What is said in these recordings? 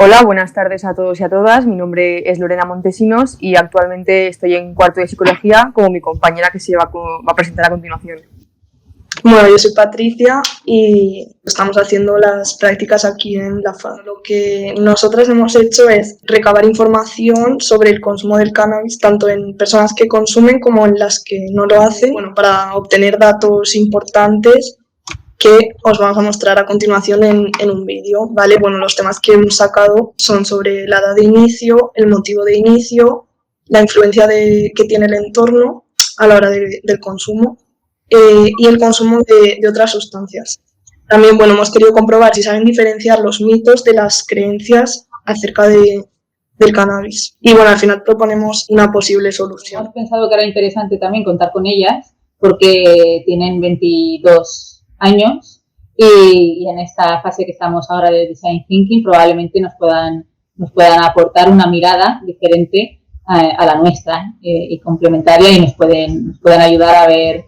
Hola, buenas tardes a todos y a todas. Mi nombre es Lorena Montesinos y actualmente estoy en cuarto de psicología como mi compañera que se va a presentar a continuación. Bueno, yo soy Patricia y estamos haciendo las prácticas aquí en la FAD. Lo que nosotras hemos hecho es recabar información sobre el consumo del cannabis, tanto en personas que consumen como en las que no lo hacen, para obtener datos importantes que os vamos a mostrar a continuación en un vídeo, ¿vale? Los temas que hemos sacado son sobre la edad de inicio, el motivo de inicio, la influencia que tiene el entorno a la hora del consumo y el consumo de otras sustancias. También, hemos querido comprobar si saben diferenciar los mitos de las creencias acerca del cannabis. Y al final proponemos una posible solución. Hemos pensado que era interesante también contar con ellas porque tienen 22 años y en esta fase que estamos ahora de Design Thinking probablemente nos puedan aportar una mirada diferente a la nuestra y complementaria y nos pueden ayudar a ver,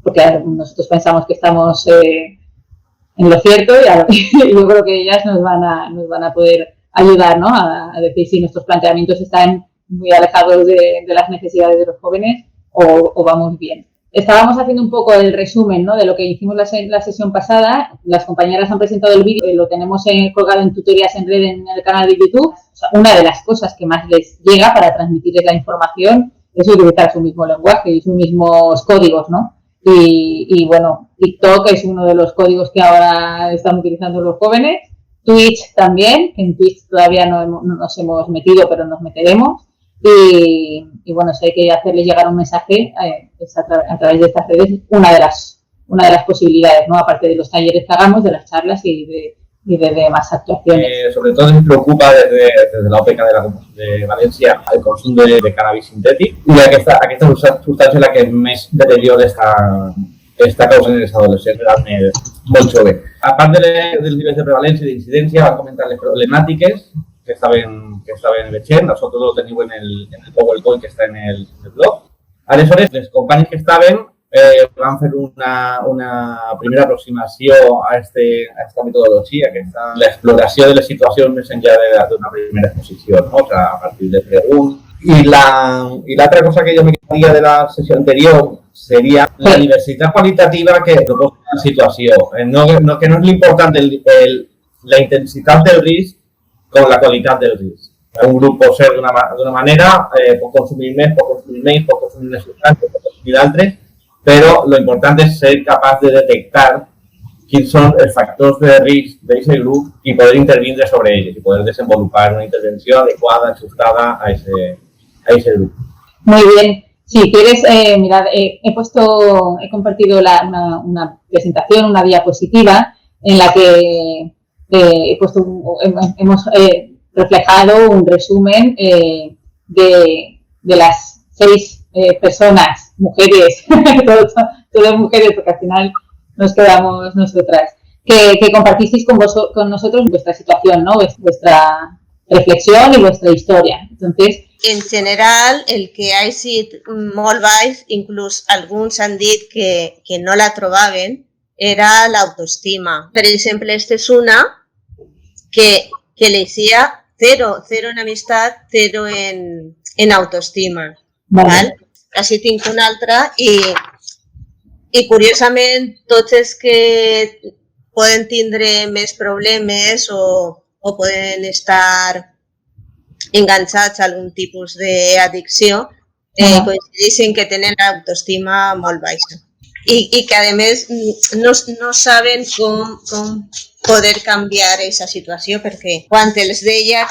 porque nosotros pensamos que estamos en lo cierto y yo creo que ellas nos van a poder ayudar, ¿no? a decir si nuestros planteamientos están muy alejados de las necesidades de los jóvenes o vamos bien. Estábamos haciendo un poco el resumen, ¿no? De lo que hicimos la sesión pasada. Las compañeras han presentado el vídeo, lo tenemos colgado en tutorías en red en el canal de YouTube. O sea, una de las cosas que más les llega para transmitirles la información es utilizar su mismo lenguaje y sus mismos códigos, ¿no? Y TikTok es uno de los códigos que ahora están utilizando los jóvenes. Twitch también, en Twitch todavía no nos hemos metido, pero nos meteremos. Y si hay que hacerles llegar un mensaje a través de estas redes, una de las posibilidades, ¿no? Aparte de los talleres que hagamos, de las charlas y de demás actuaciones. Sobre todo nos preocupa desde la OPK de Valencia el consumo de cannabis sintético, y aquesta sustancia es la que més deterioro està causant en els adolescents molt joves. A part dels nivells de prevalència i d'incidència, van comentar les problemàtiques que estaven veient, nosotros lo teniu en el PowerPoint que està en el blog. Aleshores, les companyes que estaven van fer una primera aproximació a esta metodologia, que és l'exploració de les situacions més enllà d'una primera exposició, ¿no? O sea, a partir de preguntes. Y la otra cosa que yo me quedaría de la sesión anterior sería la diversidad cualitativa que propone la situación. Que no es lo importante la intensitat del risc com la qualitat del risc. Un grup pot ser d'una manera, pot consumir més, pot consumir menys, pot consumir unes substàncies, pot consumir d'altres, però lo important és ser capaç de detectar quins són els factors de risc d'aquest grup i poder intervindre sobre ells i poder desenvolupar una intervenció adequada, ajustada a ese grupo. Muy bien. Si quieres, mirad, he compartido una presentación, una diapositiva en la que hemos reflejado un resumen de las 6 personas, mujeres, todas mujeres, porque al final nos quedamos nosotras, que compartisteis con nosotros vuestra situación, ¿no? Vuestra reflexión y vuestra historia. Entonces, en general, el que ha sigut molt baix, inclús alguns han dit que no la trobaven, era l'autoestima. Per exemple, esta és una que le decía cero en amistad, cero en autoestima. Vale. Així tinc una altra i curiosament tots els que poden tindre més problemes o poden estar enganxats a algun tipus d'addicció coincideixen que tenen l'autoestima molt baixa i que a més no saben com poder canviar aquesta situació, perquè quan els deia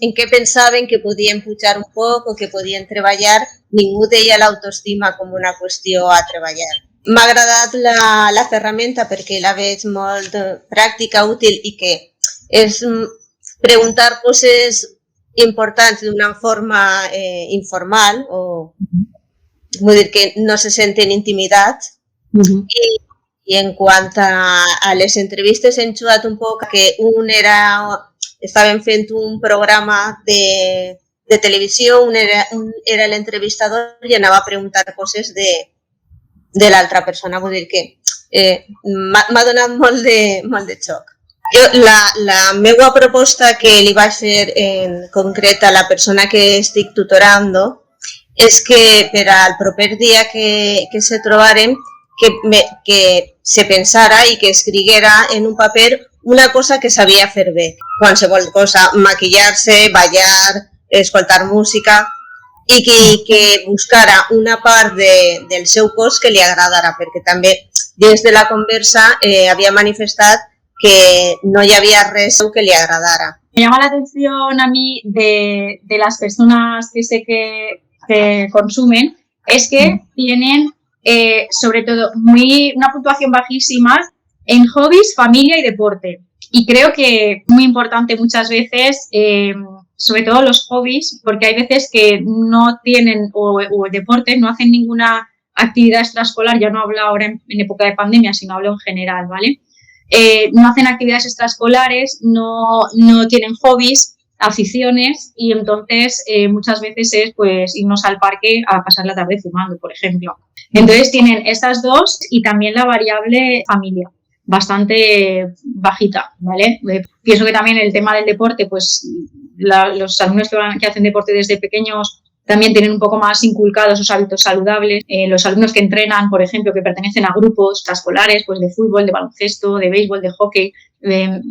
en què pensaven que podien pujar un poc o que podien treballar, ningú deia l'autoestima com una qüestió a treballar. M'ha agradat la ferramenta perquè la veig molt pràctica, útil i que és preguntar coses importants d'una forma informal o vull dir que no se senten intimidats i en quant a les entrevistes hem jugat un poc que estaven fent un programa de televisió, un era l'entrevistador i anava a preguntar coses de l'altra persona, vull dir que m'ha donat molt de xoc. La meva proposta que li vaig fer en concret a la persona que estic tutorando és que per al proper dia que se trobaren que se pensara i que escriguera en un paper una cosa que sabia fer bé, qualsevol cosa, maquillar-se, ballar, escoltar música, i que buscara una part del seu cos que li agradara, perquè també dins de la conversa havia manifestat que no hi havia res que li agradara. Me llama la atención a mí de las personas que sé que consumen es que tienen sobre todo una puntuación bajísima en hobbies, familia y deporte. Y creo que es muy importante muchas veces, sobre todo los hobbies, porque hay veces que no tienen, o deporte, no hacen ninguna actividad extraescolar, ya no hablo ahora en época de pandemia, sino hablo en general, ¿vale? No hacen actividades extraescolares, no tienen hobbies, aficiones, y entonces muchas veces es pues irnos al parque a pasar la tarde fumando, por ejemplo. Entonces tienen estas dos y también la variable familia, bastante bajita, ¿vale? Pienso que también el tema del deporte, pues los alumnos que hacen deporte desde pequeños también tienen un poco más inculcados esos hábitos saludables. Los alumnos que entrenan, por ejemplo, que pertenecen a grupos extraescolares, pues de fútbol, de baloncesto, de béisbol, de hockey,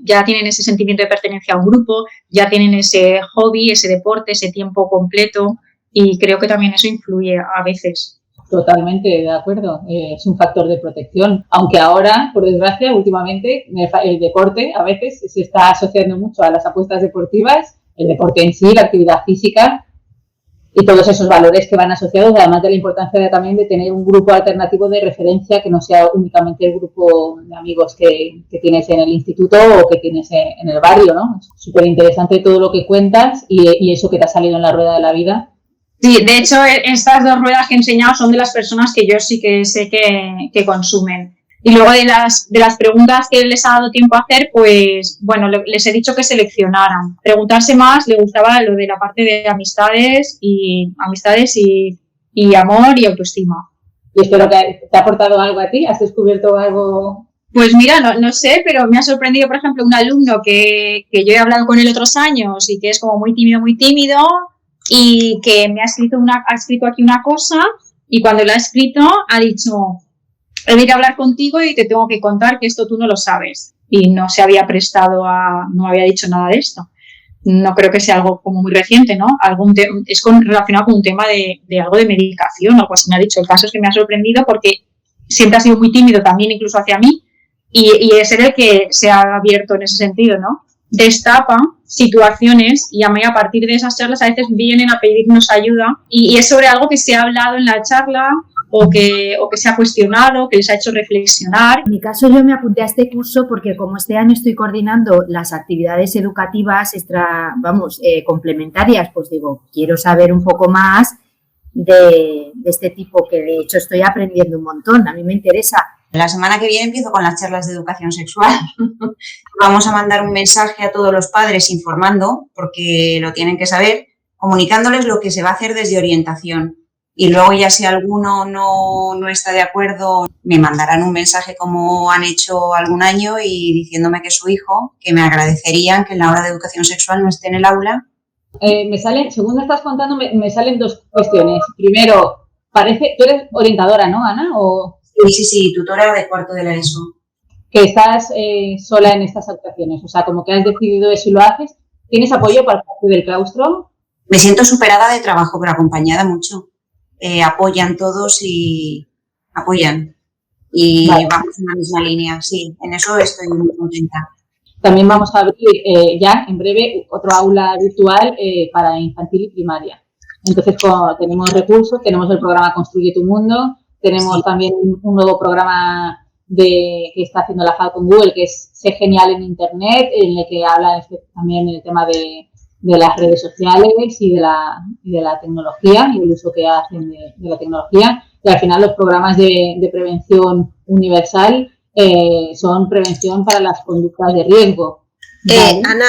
ya tienen ese sentimiento de pertenencia a un grupo, ya tienen ese hobby, ese deporte, ese tiempo completo, y creo que también eso influye a veces. Totalmente de acuerdo, es un factor de protección, aunque ahora, por desgracia, últimamente el deporte a veces se está asociando mucho a las apuestas deportivas, el deporte en sí, la actividad física y todos esos valores que van asociados, además de la importancia también de tener un grupo alternativo de referencia que no sea únicamente el grupo de amigos que tienes en el instituto o que tienes en el barrio, ¿no? Es súper interesante todo lo que cuentas y eso que te ha salido en la rueda de la vida. Sí, de hecho, estas dos ruedas que he enseñado son de las personas que yo sí que sé que consumen. Y luego de las preguntas que les ha dado tiempo a hacer, pues, bueno, les he dicho que seleccionaran. Preguntarse más, le gustaba lo de la parte de amistades y amor y autoestima. Y espero que te ha aportado algo a ti. ¿Has descubierto algo? Pues mira, no sé, pero me ha sorprendido, por ejemplo, un alumno que yo he hablado con él otros años y que es como muy tímido, y que me ha escrito aquí una cosa, y cuando lo ha escrito ha dicho: he venido a hablar contigo y te tengo que contar que esto tú no lo sabes. Y no se había prestado no había dicho nada de esto. No creo que sea algo como muy reciente, ¿no? Es relacionado con un tema de algo de medicación o algo así me ha dicho. El caso es que me ha sorprendido porque siempre ha sido muy tímido también, incluso hacia mí, y es el que se ha abierto en ese sentido, ¿no? Destapa situaciones y a mí a partir de esas charlas a veces vienen a pedirnos ayuda y es sobre algo que se ha hablado en la charla o que se ha cuestionado, que les ha hecho reflexionar. En mi caso yo me apunté a este curso porque como este año estoy coordinando las actividades educativas complementarias, pues digo, quiero saber un poco más de este tipo, que de hecho estoy aprendiendo un montón, a mí me interesa. La semana que viene empiezo con las charlas de educación sexual. Vamos a mandar un mensaje a todos los padres informando, porque lo tienen que saber, comunicándoles lo que se va a hacer desde orientación. Y luego ya si alguno no está de acuerdo, me mandarán un mensaje como han hecho algún año y diciéndome que su hijo, que me agradecerían que en la hora de educación sexual no esté en el aula. Según me estás contando, me salen dos cuestiones. Primero, tú eres orientadora, ¿no, Ana? Sí, tutora de cuarto de la ESO. Que estás sola en estas actuaciones, o sea, como que has decidido eso y lo haces. ¿Tienes apoyo por parte del claustro? Me siento superada de trabajo, pero acompañada mucho. Apoyan todos y apoyan. Y vale. Vamos en la misma línea, sí, en eso estoy muy contenta. También vamos a abrir ya en breve otro aula virtual para infantil y primaria. Entonces, tenemos recursos, tenemos el programa Construye tu Mundo, tenemos también un nuevo programa que está haciendo la FAD con Google, que es Sé Genial en Internet, en el que habla también el tema de las redes sociales y de la tecnología y el uso que hacen de la tecnología. Y al final los programas de prevención universal son prevención para las conductas de riesgo. ¿Vale? Ana,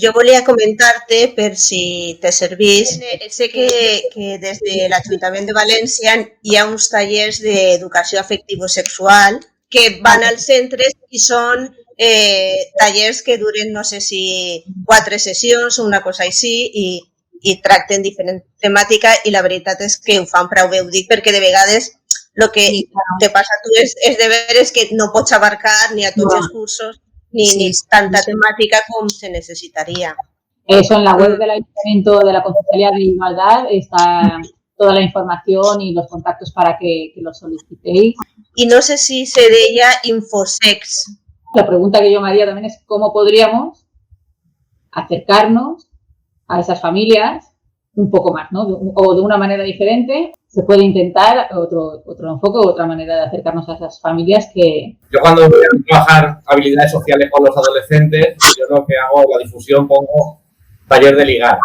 jo volia comentar-te, per si te servís, sé que des de l'Ajuntament de València hi ha uns tallers d'educació afectivo-sexual que van als centres i són tallers que duren, no sé si 4 sessions o una cosa així, i tracten diferents temàtiques, i la veritat és que ho fan prou bé, ho dic perquè de vegades el que te passa a tu és de veres que no pots abarcar ni a tots els cursos ni tanta temàtica com se necessitaria. Eso en la web del Ayuntamiento de la Concejalía de Igualdad está toda la información y los contactos para que lo solicitéis. Y no sé si se deia Infosex. La pregunta que yo me haría también es cómo podríamos acercarnos a esas familias un poco más, ¿no? O de una manera diferente. Se puede intentar otro enfoque o otra manera de acercarnos a esas familias que... Yo cuando voy a trabajar habilidades sociales con los adolescentes, yo lo que hago, la difusión, pongo taller de ligar.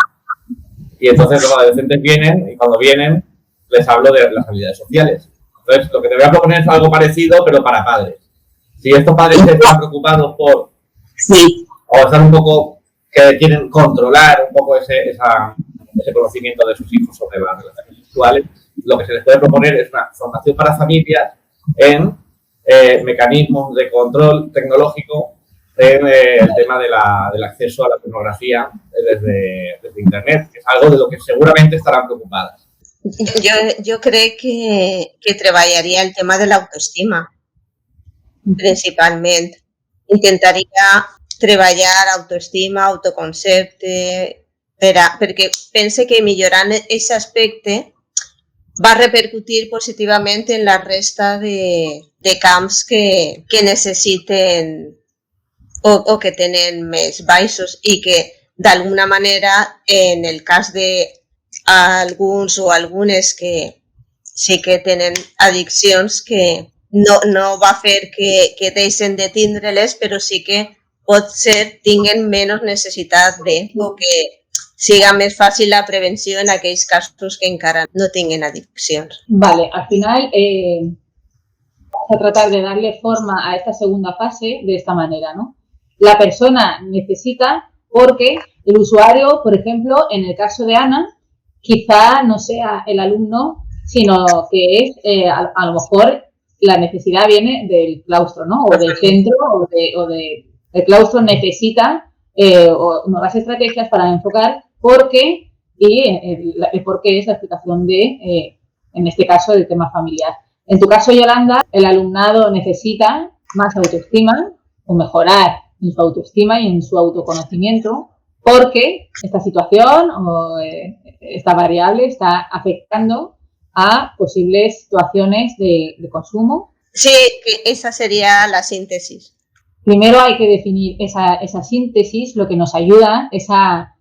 Y entonces los adolescentes vienen y cuando vienen les hablo de las habilidades sociales. Entonces lo que te voy a proponer es algo parecido pero para padres. Si estos padres están preocupados por... Sí. O están un poco... que quieren controlar un poco ese conocimiento de sus hijos sobre las relaciones sexuales, lo que se les puede proponer es una formación para familias en mecanismos de control tecnológico en el tema del acceso a la pornografía desde Internet, que es algo de lo que seguramente estarán preocupadas. Jo crec que treballaria el tema de l'autoestima, principalment. Intentaria treballar autoestima, autoconcepte, perquè pense que millorant aquest aspecte va repercutir positivament en la resta de camps que necessiten o que tenen més baixos i que d'alguna manera en el cas d'alguns o algunes que sí que tenen addiccions que no va fer que deixen de tindre-les, però sí que pot ser tinguen menys necessitat o que siga més fàcil la prevenció en aquells casos que encara no tinguen addiccions. Vale, al final vamos a tratar de darle forma a esta segunda fase de esta manera, ¿no? La persona necesita porque el usuario, por ejemplo, en el caso de Ana, quizá no sea el alumno, sino que es a lo mejor la necesidad viene del claustro, ¿no? O del centro el claustro necesita nuevas estrategias para enfocar por qué el por qué es la explicación de, en este caso, del tema familiar. En tu caso, Yolanda, el alumnado necesita más autoestima o mejorar en su autoestima y en su autoconocimiento porque esta situación o esta variable está afectando a posibles situaciones de consumo. Sí, que esa sería la síntesis. Primero hay que definir esa síntesis, lo que nos ayuda es a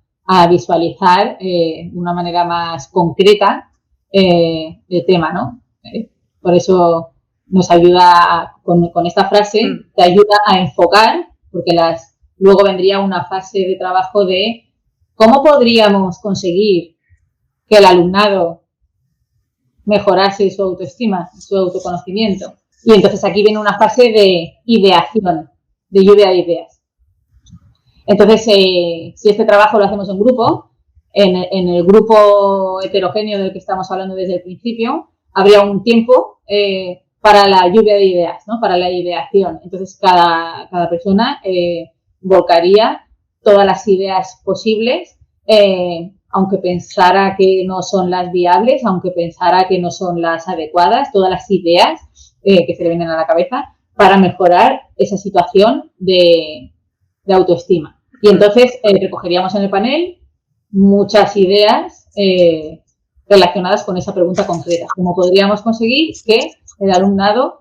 visualizar de una manera más concreta el tema, ¿no? Por eso nos ayuda con esta frase, te ayuda a enfocar, porque luego vendría una fase de trabajo de cómo podríamos conseguir que el alumnado mejorase su autoestima, su autoconocimiento. Y entonces aquí viene una fase de ideación, de lluvia de ideas. Entonces, si este trabajo lo hacemos en grupo, en el grupo heterogéneo del que estamos hablando desde el principio, habría un tiempo para la lluvia de ideas, ¿no? Para la ideación. Entonces, cada persona volcaría todas las ideas posibles, aunque pensara que no son las viables, aunque pensara que no son las adecuadas, todas las ideas que se le vienen a la cabeza para mejorar esa situación de autoestima. Y entonces recogeríamos en el panel muchas ideas relacionadas con esa pregunta concreta. ¿Cómo podríamos conseguir que el alumnado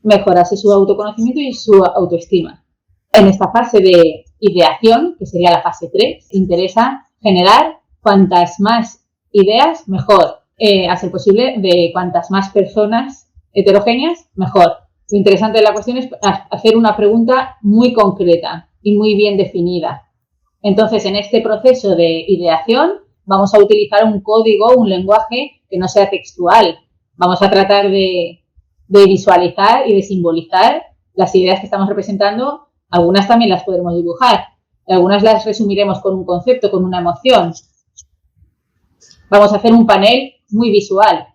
mejorase su autoconocimiento y su autoestima? En esta fase de ideación, que sería la fase 3, interesa generar cuantas más ideas, mejor. A ser posible, de cuantas más personas heterogéneas, mejor. Lo interesante de la cuestión es hacer una pregunta muy concreta y muy bien definida. Entonces, en este proceso de ideación, vamos a utilizar un código, un lenguaje que no sea textual. Vamos a tratar de visualizar y de simbolizar las ideas que estamos representando. Algunas también las podremos dibujar. Algunas las resumiremos con un concepto, con una emoción. Vamos a hacer un panel muy visual.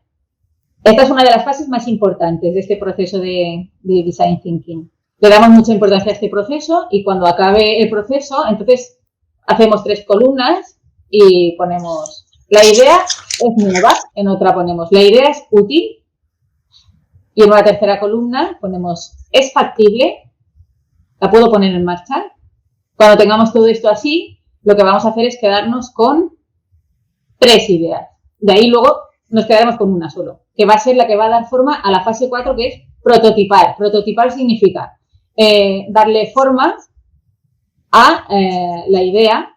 Esta es una de las fases más importantes de este proceso de Design Thinking. Le damos mucha importancia a este proceso y cuando acabe el proceso, entonces hacemos 3 columnas y ponemos la idea es nueva, en otra ponemos la idea es útil y en una tercera columna ponemos es factible, la puedo poner en marcha. Cuando tengamos todo esto así, lo que vamos a hacer es quedarnos con 3 ideas. De ahí luego nos quedaremos con una solo, que va a ser la que va a dar forma a la fase 4, que es prototipar. Prototipar significa darle forma a la idea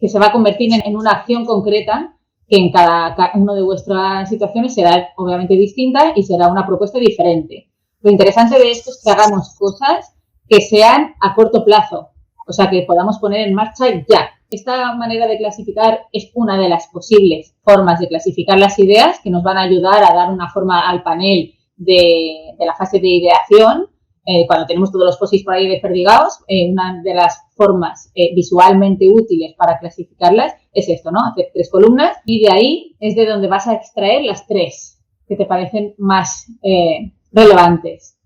que se va a convertir en una acción concreta que en cada una de vuestras situaciones será obviamente distinta y será una propuesta diferente. Lo interesante de esto es que hagamos cosas que sean a corto plazo, o sea, que podamos poner en marcha ya. Esta manera de clasificar es una de las posibles formas de clasificar las ideas que nos van a ayudar a dar una forma al panel de la fase de ideación. Cuando tenemos todos los post-its por ahí desperdigados, una de las formas visualmente útiles para clasificarlas es esto, ¿no? Hacer 3 columnas y de ahí es de donde vas a extraer las 3 que te parecen más relevantes,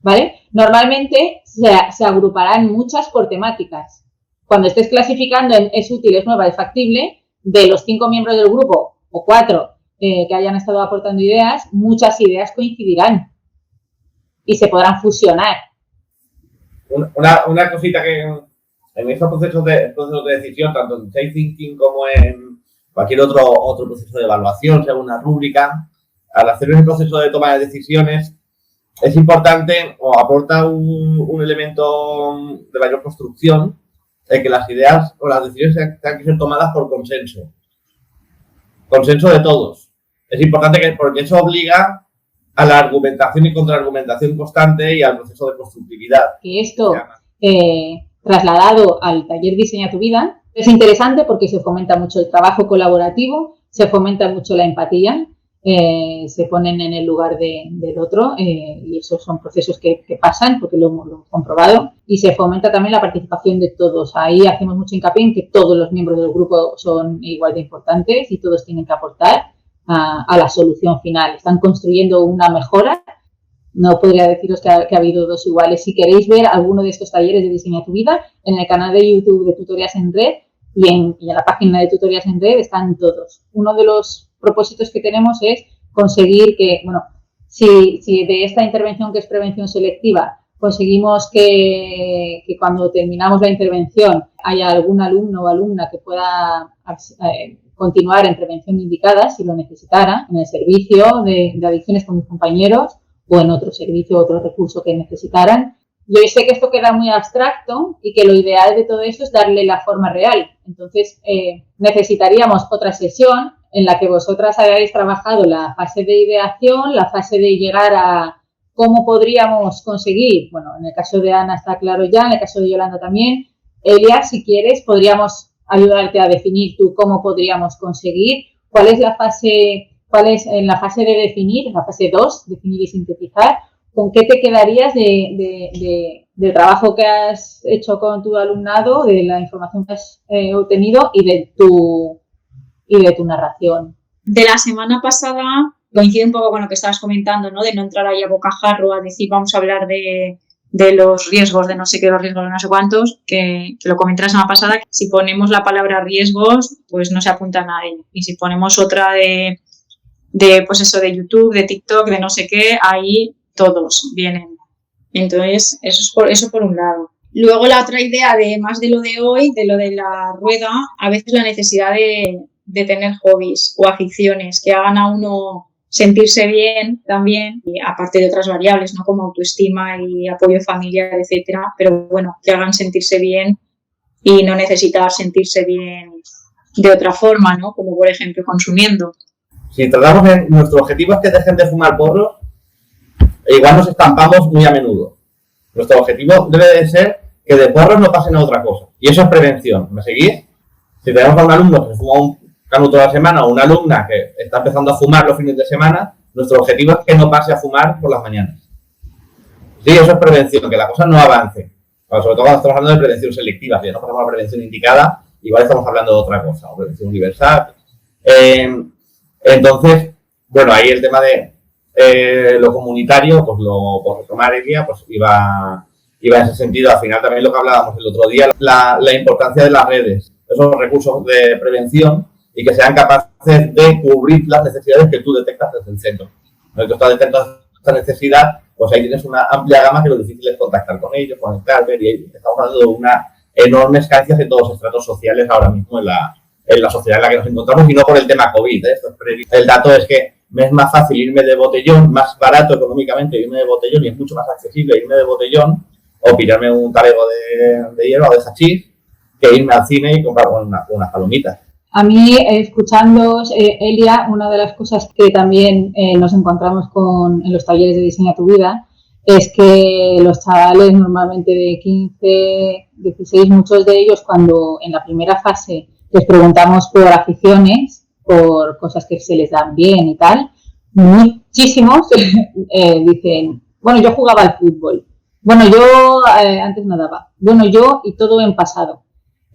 ¿vale? Normalmente se agruparán muchas por temáticas. Cuando estés clasificando en es útil, es nueva, es factible, de los 5 miembros del grupo o 4 que hayan estado aportando ideas, muchas ideas coincidirán y se podrán fusionar. Una cosita que en estos procesos de decisión, tanto en Design Thinking como en cualquier otro proceso de evaluación, sea una rúbrica, al hacer ese proceso de toma de decisiones, es importante o aporta un elemento de mayor construcción de que las ideas o las decisiones tengan que ser tomadas por consenso. Consenso de todos. Es importante porque eso obliga a la argumentación y contraargumentación constante y al proceso de constructividad. Que esto, trasladado al taller Diseña tu vida, es interesante porque se fomenta mucho el trabajo colaborativo, se fomenta mucho la empatía, se ponen en el lugar del otro y esos son procesos que pasan porque lo hemos comprobado y se fomenta también la participación de todos. Ahí hacemos mucho hincapié en que todos los miembros del grupo son igual de importantes y todos tienen que aportar a la solución final. Están construyendo una mejora. No podría deciros que ha habido 2 iguales. Si queréis ver alguno de estos talleres de Diseña tu vida, en el canal de YouTube de Tutorías en Red y en la página de Tutorías en Red están todos. Uno de los propósitos que tenemos es conseguir que, bueno, si de esta intervención que es prevención selectiva conseguimos que cuando terminamos la intervención haya algún alumno o alumna que pueda continuar en prevención indicada si lo necesitara, en el servicio de adicciones con mis compañeros o en otro servicio, otro recurso que necesitaran. Yo sé que esto queda muy abstracto y que lo ideal de todo esto es darle la forma real. Entonces, necesitaríamos otra sesión en la que vosotras hayáis trabajado la fase de ideación, la fase de llegar a cómo podríamos conseguir, bueno, en el caso de Ana está claro ya, en el caso de Yolanda también. Elia, si quieres, podríamos ayudarte a definir tú cómo podríamos conseguir, cuál es en la fase de definir, en la fase 2, definir y sintetizar, con qué te quedarías del trabajo que has hecho con tu alumnado, de la información que has obtenido y de tu narración. De la semana pasada coincide un poco con lo que estabas comentando, ¿no? De no entrar ahí a bocajarro a decir vamos a hablar de los riesgos de no sé qué, los riesgos de no sé cuántos, que lo comenté la semana pasada, que si ponemos la palabra riesgos, pues no se apunta a nadie. Y si ponemos otra de pues eso, de YouTube, de TikTok, de no sé qué, ahí todos vienen. Entonces, eso por un lado. Luego la otra idea más de lo de hoy, de lo de la rueda, a veces la necesidad de tener hobbies o aficiones que hagan a uno sentirse bien también, y aparte de otras variables, ¿no? Como autoestima y apoyo familiar, etcétera, pero bueno, que hagan sentirse bien y no necesitar sentirse bien de otra forma, ¿no? Como por ejemplo consumiendo. Si tratamos en nuestro objetivo es que dejen de fumar porros, igual nos estampamos muy a menudo. Nuestro objetivo debe de ser que de porros no pasen a otra cosa. Y eso es prevención. ¿Me seguís? Si tenemos a un alumno que se fuma un canuto a la semana o una alumna que está empezando a fumar los fines de semana, nuestro objetivo es que no pase a fumar por las mañanas. Sí, eso es prevención, que la cosa no avance. Bueno, sobre todo cuando estamos hablando de prevención selectiva. Si no pasamos a la prevención indicada, igual estamos hablando de otra cosa, o prevención universal. Entonces, bueno, ahí el tema de lo comunitario, pues por retomar el día, pues iba Y va en ese sentido, al final también lo que hablábamos el otro día, la importancia de las redes, esos recursos de prevención y que sean capaces de cubrir las necesidades que tú detectas desde el centro. Cuando tú estás detectando esta necesidad, pues ahí tienes una amplia gama que lo difícil es contactar con ellos, conectar, ver, y estamos hablando de una enormes carencias en todos los estratos sociales ahora mismo en la sociedad en la que nos encontramos, y no por el tema COVID. El dato es que me es más fácil irme de botellón, más barato económicamente irme de botellón, y es mucho más accesible irme de botellón o pillarme un talego de hierba o de hachís que irme al cine y comprar unas palomitas. A mí, escuchándoos, Elia, una de las cosas que también nos encontramos en los talleres de Diseña tu Vida es que los chavales normalmente de 15, 16, muchos de ellos cuando en la primera fase les preguntamos por aficiones, por cosas que se les dan bien y tal, muchísimos dicen, bueno, yo jugaba al fútbol, bueno, yo antes nadaba, bueno, yo y todo en pasado.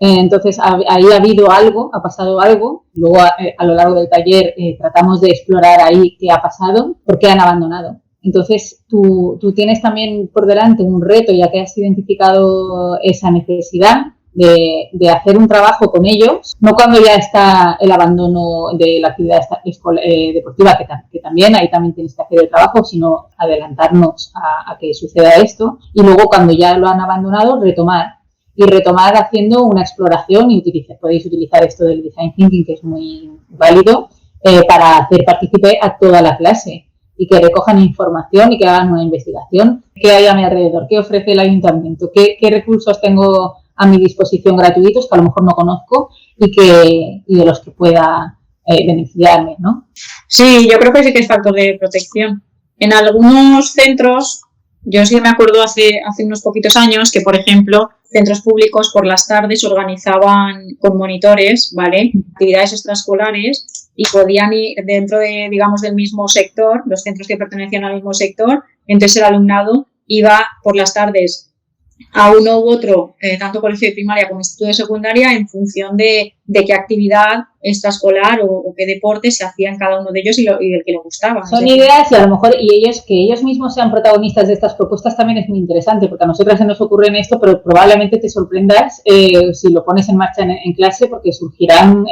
Entonces, ahí ha habido algo, ha pasado algo. Luego, a lo largo del taller, tratamos de explorar ahí qué ha pasado, por qué han abandonado. Entonces, tú tienes también por delante un reto, ya que has identificado esa necesidad de hacer un trabajo con ellos, no cuando ya está el abandono de la actividad deportiva, que también, ahí también tienes que hacer el trabajo, sino adelantarnos a que suceda esto. Y luego, cuando ya lo han abandonado, retomar haciendo una exploración y podéis utilizar esto del Design Thinking, que es muy válido, para hacer partícipe a toda la clase y que recojan información y que hagan una investigación. ¿Qué hay a mi alrededor? ¿Qué ofrece el ayuntamiento? ¿Qué recursos tengo a mi disposición gratuitos que a lo mejor no conozco y de los que pueda beneficiarme, ¿no? Sí, yo creo que sí que es factor de protección. En algunos centros, yo sí me acuerdo hace unos poquitos años que, por ejemplo, centros públicos por las tardes organizaban con monitores, ¿vale?, actividades extraescolares y podían ir dentro de, digamos, del mismo sector, los centros que pertenecían al mismo sector. Entonces el alumnado iba por las tardes a uno u otro, tanto colegio de primaria como instituto de secundaria, en función de qué actividad extraescolar o qué deporte se hacía en cada uno de ellos y del que le gustaba. Son ideas y a lo mejor que ellos mismos sean protagonistas de estas propuestas también es muy interesante, porque a nosotras se nos ocurre en esto, pero probablemente te sorprendas si lo pones en marcha en clase, porque surgirán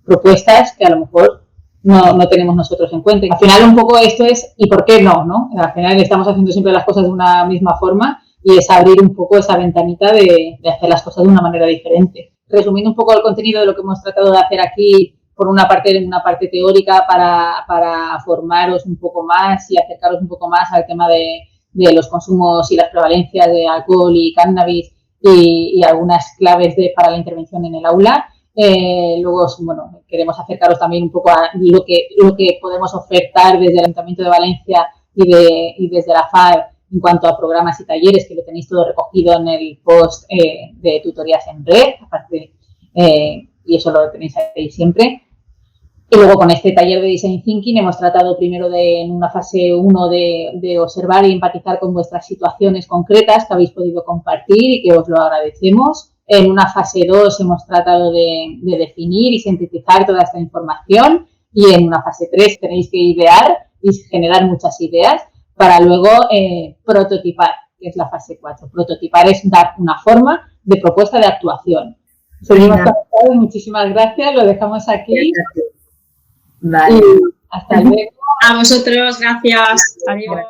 propuestas que a lo mejor no tenemos nosotros en cuenta. Al final un poco esto es ¿y por qué no? Al final estamos haciendo siempre las cosas de una misma forma y es abrir un poco esa ventanita de hacer las cosas de una manera diferente. Resumiendo un poco el contenido de lo que hemos tratado de hacer aquí, por una parte teórica para formaros un poco más y acercaros un poco más al tema de los consumos y las prevalencias de alcohol y cannabis y algunas claves para la intervención en el aula. Luego, bueno, queremos acercaros también un poco a lo que podemos ofertar desde el Ayuntamiento de Valencia y desde la FAD en cuanto a programas y talleres, que lo tenéis todo recogido en el post de tutorías en red, aparte, y eso lo tenéis ahí siempre. Y luego con este taller de Design Thinking hemos tratado primero en una fase 1 de observar y empatizar con vuestras situaciones concretas que habéis podido compartir y que os lo agradecemos. En una fase 2 hemos tratado de definir y sintetizar toda esta información, y en una fase 3 tenéis que idear y generar muchas ideas para luego prototipar, que es la fase 4. Prototipar es dar una forma de propuesta de actuación. Seguimos conectados, muchísimas gracias, lo dejamos aquí. Vale. Y hasta luego. A vosotros, gracias. Adiós.